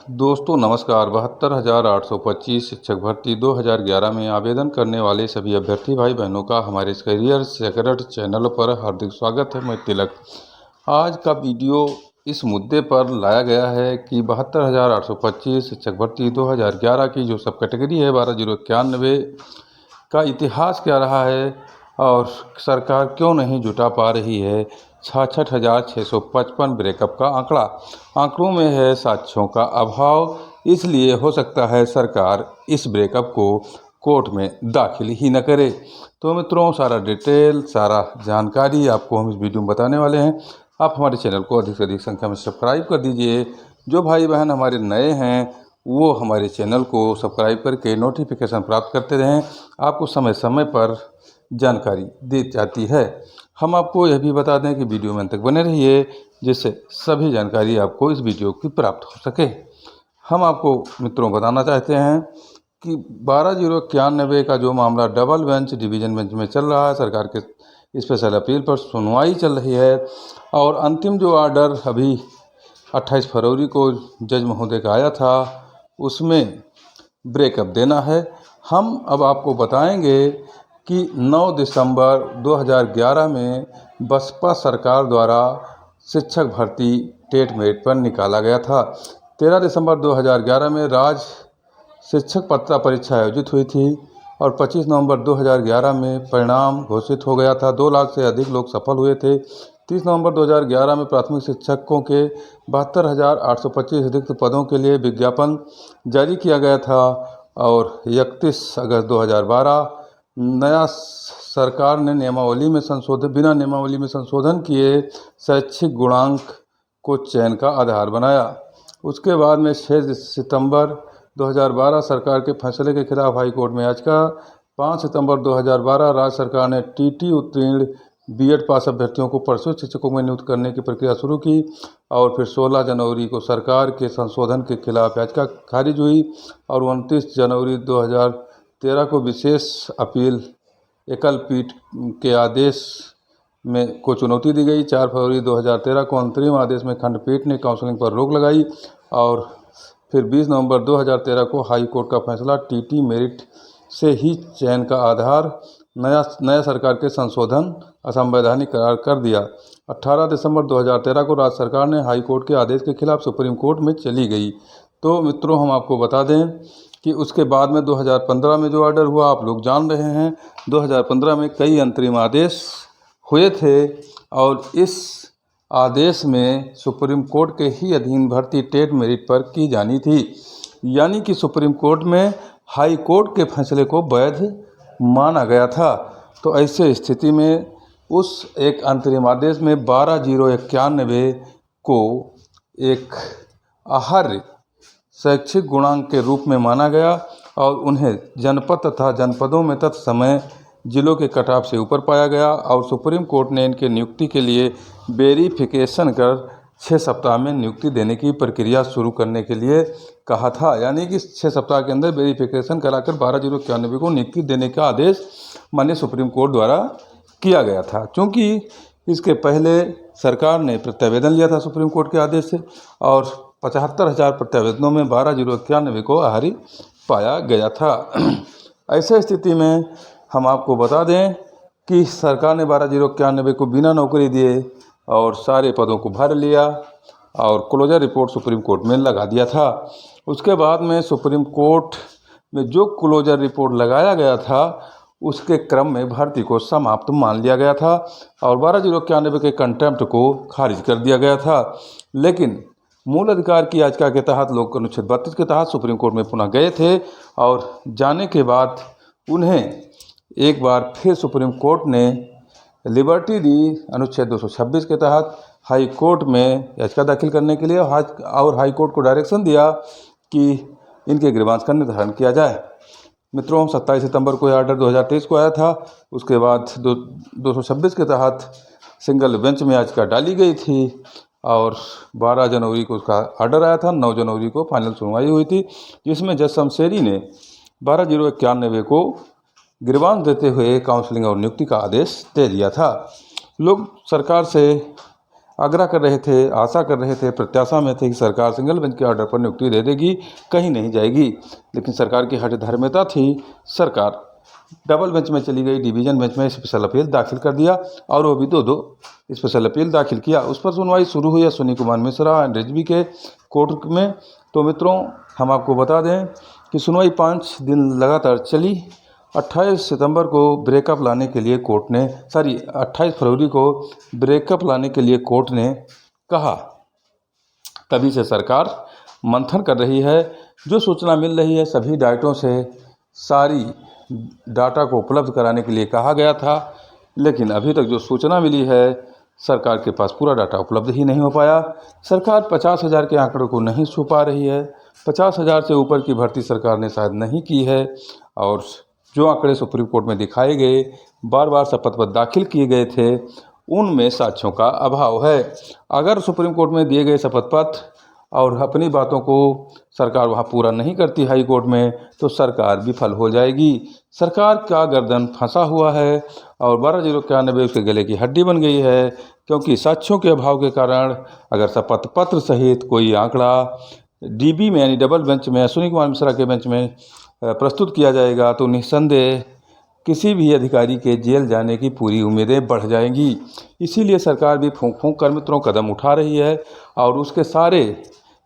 दोस्तों नमस्कार। 72,825 शिक्षक भर्ती 2011 में आवेदन करने वाले सभी अभ्यर्थी भाई बहनों का हमारे इस करियर सेक्रेट चैनल पर हार्दिक स्वागत है। मैं तिलक। आज का वीडियो इस मुद्दे पर लाया गया है कि 72,825 शिक्षक भर्ती 2011 की जो सब कैटेगरी है 12,091 का इतिहास क्या रहा है और सरकार क्यों नहीं जुटा पा रही है 66,655 ब्रेकअप का आंकड़ा। आंकड़ों में है साक्ष्यों का अभाव, इसलिए हो सकता है सरकार इस ब्रेकअप को कोर्ट में दाखिल ही न करे। तो मित्रों, सारा डिटेल, सारा जानकारी आपको हम इस वीडियो में बताने वाले हैं। आप हमारे चैनल को अधिक से अधिक संख्या में सब्सक्राइब कर दीजिए। जो भाई बहन हमारे नए हैं वो हमारे चैनल को सब्सक्राइब करके नोटिफिकेशन प्राप्त करते रहें। आपको समय समय पर जानकारी दी जाती है। हम आपको यह भी बता दें कि वीडियो में अंत तक बने रहिए, जिससे सभी जानकारी आपको इस वीडियो की प्राप्त हो सके। हम आपको मित्रों बताना चाहते हैं कि 12,091 का जो मामला डबल बेंच डिवीज़न बेंच में चल रहा है, सरकार के स्पेशल अपील पर सुनवाई चल रही है और अंतिम जो ऑर्डर अभी 28 फरवरी को जज महोदय का आया था, उसमें ब्रेकअप देना है। हम अब आपको बताएंगे कि 9 दिसंबर 2011 में बसपा सरकार द्वारा शिक्षक भर्ती टेट मेरिट पर निकाला गया था। 13 दिसंबर 2011 में राज्य शिक्षक पात्रता परीक्षा आयोजित हुई थी और 25 नवंबर 2011 में परिणाम घोषित हो गया था। 2 लाख से अधिक लोग सफल हुए थे। 30 नवंबर 2011 में प्राथमिक शिक्षकों के 72,825 रिक्त पदों के लिए विज्ञापन जारी किया गया था और 31 अगस्त 2012 नया सरकार ने बिना नियमावली में संशोधन किए शैक्षिक गुणांक को चयन का आधार बनाया। उसके बाद में 6 सितंबर 2012 सरकार के फैसले के खिलाफ हाई कोर्ट में याचिका। 5 सितंबर 2012 राज्य सरकार ने टीटी उत्तीर्ण बीएड पास अभ्यर्थियों को प्रशिक्षित शिक्षकों में नियुक्त करने की प्रक्रिया शुरू की और फिर 16 जनवरी को सरकार के संशोधन के खिलाफ याचिका खारिज हुई और 29 जनवरी 2013 को विशेष अपील एकल पीठ के आदेश में को चुनौती दी गई। 4 फरवरी 2013 को अंतरिम आदेश में खंडपीठ ने काउंसलिंग पर रोक लगाई और फिर 20 नवंबर 2013 को हाई कोर्ट का फैसला टीटी मेरिट से ही चयन का आधार नया सरकार के संशोधन असंवैधानिक करार कर दिया। 18 दिसंबर 2013 को राज्य सरकार ने हाई कोर्ट के आदेश के खिलाफ सुप्रीम कोर्ट में चली गई। तो मित्रों, हम आपको बता दें कि उसके बाद में 2015 में जो ऑर्डर हुआ आप लोग जान रहे हैं। 2015 में कई अंतरिम आदेश हुए थे और इस आदेश में सुप्रीम कोर्ट के ही अधीन भर्ती टेट मेरिट पर की जानी थी, यानी कि सुप्रीम कोर्ट में हाई कोर्ट के फैसले को वैध माना गया था। तो ऐसे स्थिति में उस एक अंतरिम आदेश में 12,091 को एक आहार्य शैक्षिक गुणांक के रूप में माना गया और उन्हें जनपद तथा जनपदों में तत्समय जिलों के कटाव से ऊपर पाया गया और सुप्रीम कोर्ट ने इनके नियुक्ति के लिए वेरिफिकेशन कर 6 सप्ताह में नियुक्ति देने की प्रक्रिया शुरू करने के लिए कहा था, यानी कि 6 सप्ताह के अंदर वेरिफिकेशन कराकर 12,091 को नियुक्ति देने का आदेश माननीय सुप्रीम कोर्ट द्वारा किया गया था। क्योंकि इसके पहले सरकार ने प्रत्यावेदन लिया था सुप्रीम कोर्ट के आदेश से और 75,000 प्रत्यावेदनों में 12,091 को आहारी पाया गया था। ऐसे स्थिति में हम आपको बता दें कि सरकार ने 12,091 को बिना नौकरी दिए और सारे पदों को भर लिया और क्लोजर रिपोर्ट सुप्रीम कोर्ट में लगा दिया था। उसके बाद में सुप्रीम कोर्ट में जो क्लोजर रिपोर्ट लगाया गया था उसके क्रम में भर्ती को समाप्त मान लिया गया था और 12,091 के कंटेम्प्ट को खारिज कर दिया गया था। लेकिन मूल अधिकार की याचिका के तहत लोक अनुच्छेद 32 के तहत सुप्रीम कोर्ट में पुनः गए थे और जाने के बाद उन्हें एक बार फिर सुप्रीम कोर्ट ने लिबर्टी दी अनुच्छेद 226 के तहत हाई कोर्ट में याचिका दाखिल करने के लिए और हाई कोर्ट को डायरेक्शन दिया कि इनके ग्रीवांस का निर्धारण किया जाए। मित्रों, 27 सितंबर को यह ऑर्डर 2023 को आया था। उसके बाद 226 के तहत सिंगल बेंच में याचिका डाली गई थी और 12 जनवरी को उसका ऑर्डर आया था। 9 जनवरी को फाइनल सुनवाई हुई थी, जिसमें जज शमशेरी ने 12,091 को गिरबान देते हुए काउंसलिंग और नियुक्ति का आदेश दे दिया था। लोग सरकार से आग्रह कर रहे थे, आशा कर रहे थे, प्रत्याशा में थे कि सरकार सिंगल बेंच के ऑर्डर पर नियुक्ति दे देगी, कहीं नहीं जाएगी। लेकिन सरकार की हठधर्मिता थी, सरकार डबल बेंच में चली गई, डिवीज़न बेंच में स्पेशल अपील दाखिल कर दिया और वो भी 2-2 स्पेशल अपील दाखिल किया। उस पर सुनवाई शुरू हुई अश्विनी कुमार मिश्रा एंड रिजवी के कोर्ट में। तो मित्रों, हम आपको बता दें कि सुनवाई 5 दिन लगातार चली। 28 सितंबर को ब्रेकअप लाने के लिए कोर्ट ने 28 फरवरी को ब्रेकअप लाने के लिए कोर्ट ने कहा। तभी से सरकार मंथन कर रही है। जो सूचना मिल रही है, सभी डाइटों से सारी डाटा को उपलब्ध कराने के लिए कहा गया था, लेकिन अभी तक जो सूचना मिली है, सरकार के पास पूरा डाटा उपलब्ध ही नहीं हो पाया। सरकार 50,000 के आंकड़े को नहीं छू पा रही है। 50,000 से ऊपर की भर्ती सरकार ने शायद नहीं की है, और जो आंकड़े सुप्रीम कोर्ट में दिखाए गए, बार बार शपथ पत्र दाखिल किए गए थे, उनमें साक्ष्यों का अभाव है। अगर सुप्रीम कोर्ट में दिए गए शपथ पत्र और अपनी बातों को सरकार वहाँ पूरा नहीं करती हाई कोर्ट में, तो सरकार विफल हो जाएगी। सरकार का गर्दन फंसा हुआ है और 12,091 उसके गले की हड्डी बन गई है, क्योंकि साक्ष्यों के अभाव के कारण अगर शपथ पत्र सहित कोई आंकड़ा डीबी में यानी डबल बेंच में, अश्विनी कुमार मिश्रा के बेंच में प्रस्तुत किया जाएगा, तो निस्संदेह किसी भी अधिकारी के जेल जाने की पूरी उम्मीदें बढ़ जाएंगी। इसीलिए सरकार भी फूंक फूंक कर मित्रों कदम उठा रही है, और उसके सारे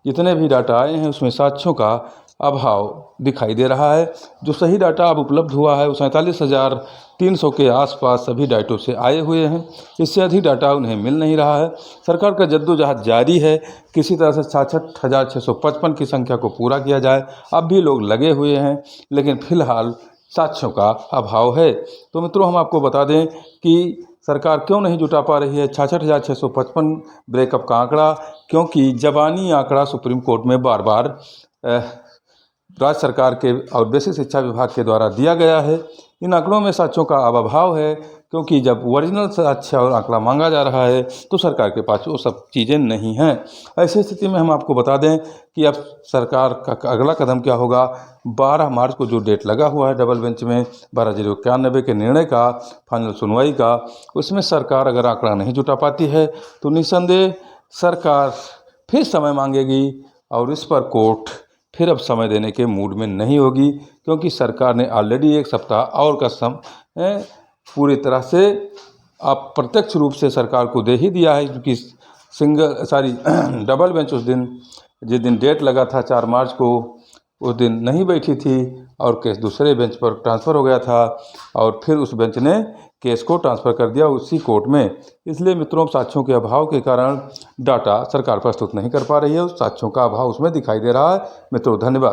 जितने भी डाटा आए हैं उसमें साक्ष्यों का अभाव दिखाई दे रहा है। जो सही डाटा अब उपलब्ध हुआ है वो 47,300 के आसपास सभी डाटों से आए हुए हैं। इससे अधिक डाटा उन्हें मिल नहीं रहा है। सरकार का जद्दोजहद जारी है, किसी तरह से 66,655 की संख्या को पूरा किया जाए। अब भी लोग लगे हुए हैं, लेकिन फिलहाल साक्ष्यों का अभाव है। तो मित्रों, हम आपको बता दें कि सरकार क्यों नहीं जुटा पा रही है 66,655 ब्रेकअप का आंकड़ा, क्योंकि ज़बानी आंकड़ा सुप्रीम कोर्ट में बार बार राज्य सरकार के और बेसिक शिक्षा विभाग के द्वारा दिया गया है। इन आंकड़ों में साक्ष्यों का अभाव है, क्योंकि जब ओरिजिनल साक्ष्य और आंकड़ा मांगा जा रहा है तो सरकार के पास वो सब चीज़ें नहीं हैं। ऐसी स्थिति में हम आपको बता दें कि अब सरकार का अगला कदम क्या होगा। 12 मार्च को जो डेट लगा हुआ है डबल बेंच में 12,091 के निर्णय का, फाइनल सुनवाई का, उसमें सरकार अगर आंकड़ा नहीं जुटा पाती है तो निस्संदेह सरकार फिर समय मांगेगी, और इस पर कोर्ट फिर अब समय देने के मूड में नहीं होगी, क्योंकि सरकार ने ऑलरेडी 1 सप्ताह और का समय पूरी तरह से अप्रत्यक्ष रूप से सरकार को दे ही दिया है, क्योंकि डबल बेंच उस दिन जिस दिन डेट लगा था 4 मार्च को, उस दिन नहीं बैठी थी और केस दूसरे बेंच पर ट्रांसफ़र हो गया था, और फिर उस बेंच ने केस को ट्रांसफ़र कर दिया उसी कोर्ट में। इसलिए मित्रों, साक्ष्यों के अभाव के कारण डाटा सरकार प्रस्तुत नहीं कर पा रही है, उस साक्ष्यों का अभाव उसमें दिखाई दे रहा है। मित्रों, धन्यवाद।